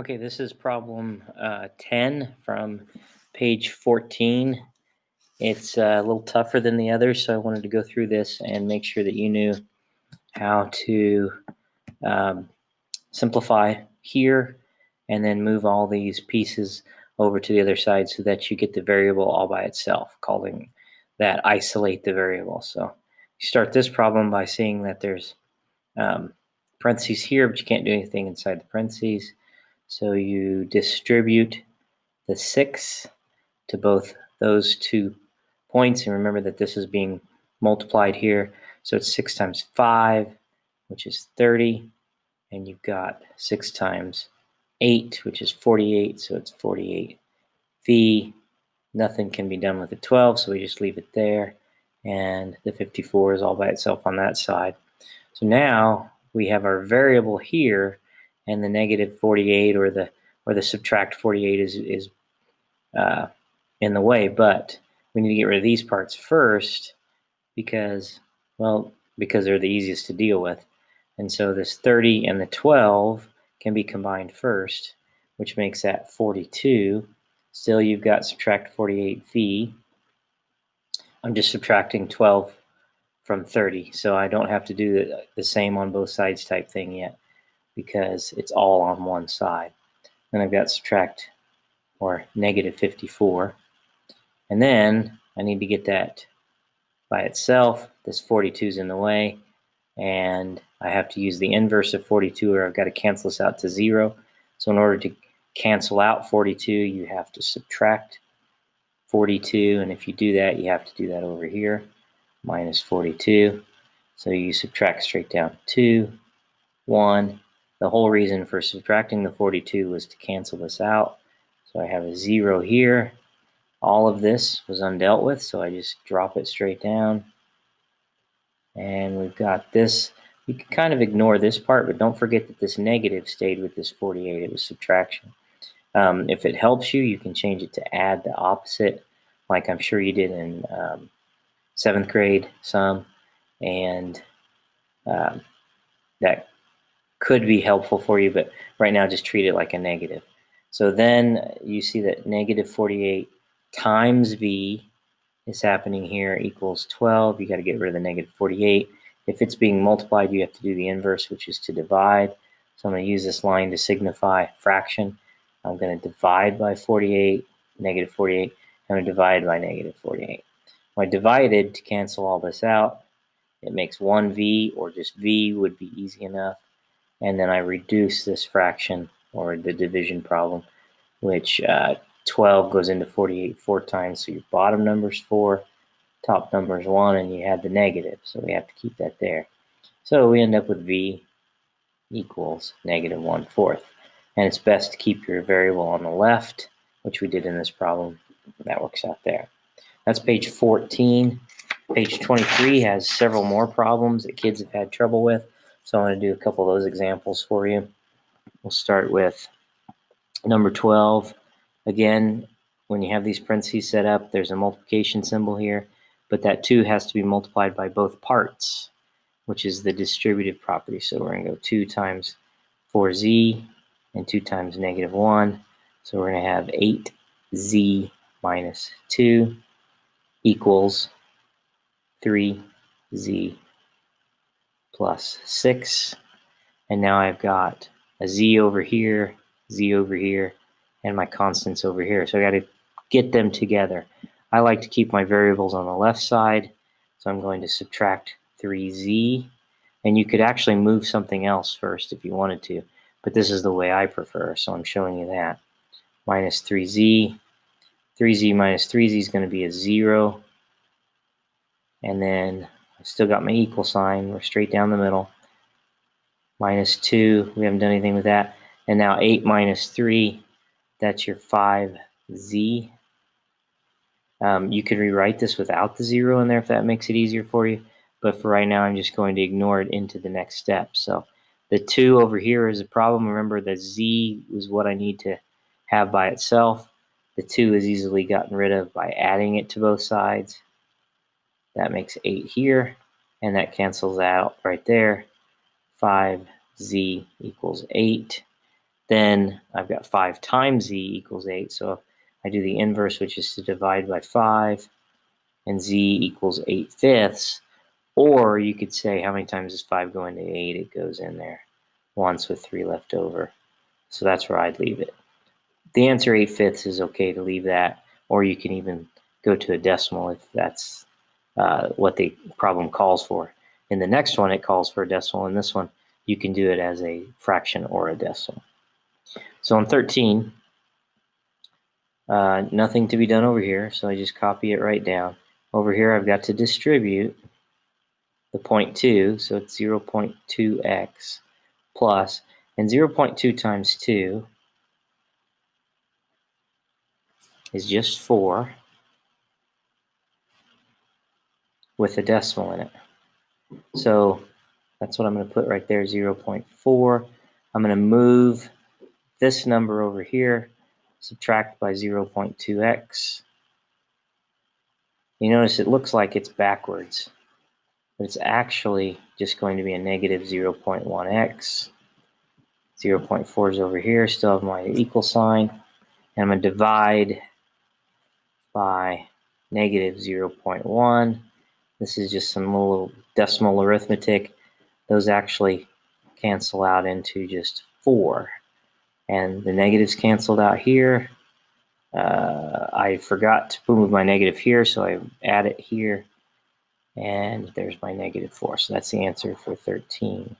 Okay, this is problem 10 from page 14. It's a little tougher than the others, so I wanted to go through this and make sure that you knew how to um, simplify here and then move all these pieces over to the other side so that you get the variable all by itself, calling that isolate the variable. So you start this problem by seeing that there's parentheses here, but you can't do anything inside the parentheses. So you distribute the 6 to both those 2 points, and remember that this is being multiplied here. So it's 6 times 5, which is 30, and you've got 6 times 8, which is 48, so it's 48v. Nothing can be done with the 12, so we just leave it there, and the 54 is all by itself on that side. So now we have our variable here, and the negative 48 or the subtract 48 is in the way, but we need to get rid of these parts first because they're the easiest to deal with. And so this 30 and the 12 can be combined first, which makes that 42. Still, you've got subtract 48v. I'm just subtracting 12 from 30, so I don't have to do the same on both sides type thing yet because it's all on one side. Then I've got subtract or negative 54. And then I need to get that by itself. This 42 is in the way, and I have to use the inverse of 42, or I've got to cancel this out to 0. So in order to cancel out 42, you have to subtract 42, and if you do that, you have to do that over here, minus 42. So you subtract straight down 2, 1. The whole reason for subtracting the 42 was to cancel this out. So I have a 0 here. All of this was undealt with, so I just drop it straight down. And we've got this. You can kind of ignore this part, but don't forget that this negative stayed with this 48. It was subtraction. If it helps you, you can change it to add the opposite, like I'm sure you did in 7th grade some, and that could be helpful for you, but right now just treat it like a negative. So then you see that negative 48 times v is happening here equals 12. You got to get rid of the negative 48. If it's being multiplied, you have to do the inverse, which is to divide. So I'm going to use this line to signify fraction. I'm going to divide by 48, negative 48. I'm going to divide by negative 48. When I divided to cancel all this out, it makes 1v, or just v would be easy enough. And then I reduce this fraction, or the division problem, which 12 goes into 48 4 times, so your bottom number is 4, top number is 1, and you have the negative, so we have to keep that there. So we end up with v equals negative 1/4. And it's best to keep your variable on the left, which we did in this problem. That works out there. That's page 14. Page 23 has several more problems that kids have had trouble with, so I'm going to do a couple of those examples for you. We'll start with number 12. Again, when you have these parentheses set up, there's a multiplication symbol here, but that 2 has to be multiplied by both parts, which is the distributive property. So we're going to go 2 times 4z and 2 times negative 1. So we're going to have 8z minus 2 equals 3z plus 6. And now I've got a z over here, and my constants over here. So I got to get them together. I like to keep my variables on the left side, so I'm going to subtract 3z. And you could actually move something else first if you wanted to, but this is the way I prefer, so I'm showing you that. Minus 3z. 3z minus 3z is going to be a 0. And then I've still got my equal sign. We're straight down the middle. Minus 2, we haven't done anything with that. And now 8 minus 3, that's your 5z. You could rewrite this without the 0 in there if that makes it easier for you. But for right now, I'm just going to ignore it into the next step. So the 2 over here is a problem. Remember, the z is what I need to have by itself. The 2 is easily gotten rid of by adding it to both sides. That makes 8 here, and that cancels out right there. 5z equals 8. Then I've got 5 times z equals 8. So I do the inverse, which is to divide by 5, and z equals 8/5. Or you could say, how many times does 5 go into 8? It goes in there once with 3 left over. So that's where I'd leave it. The answer 8/5 is okay to leave that, or you can even go to a decimal if that's what the problem calls for. In the next one, it calls for a decimal. In this one, you can do it as a fraction or a decimal. So on 13, nothing to be done over here, so I just copy it right down. Over here, I've got to distribute the 0.2, so it's 0.2x plus, and 0.2 times 2 is just 4 with a decimal in it. So that's what I'm going to put right there, 0.4. I'm going to move this number over here, subtract by 0.2x. You notice it looks like it's backwards, but it's actually just going to be a negative 0.1x. 0.4 is over here, still have my equal sign, and I'm going to divide by negative 0.1. This is just some little decimal arithmetic. Those actually cancel out into just 4. And the negatives canceled out here. I forgot to move my negative here, so I add it here. And there's my negative 4. So that's the answer for 13.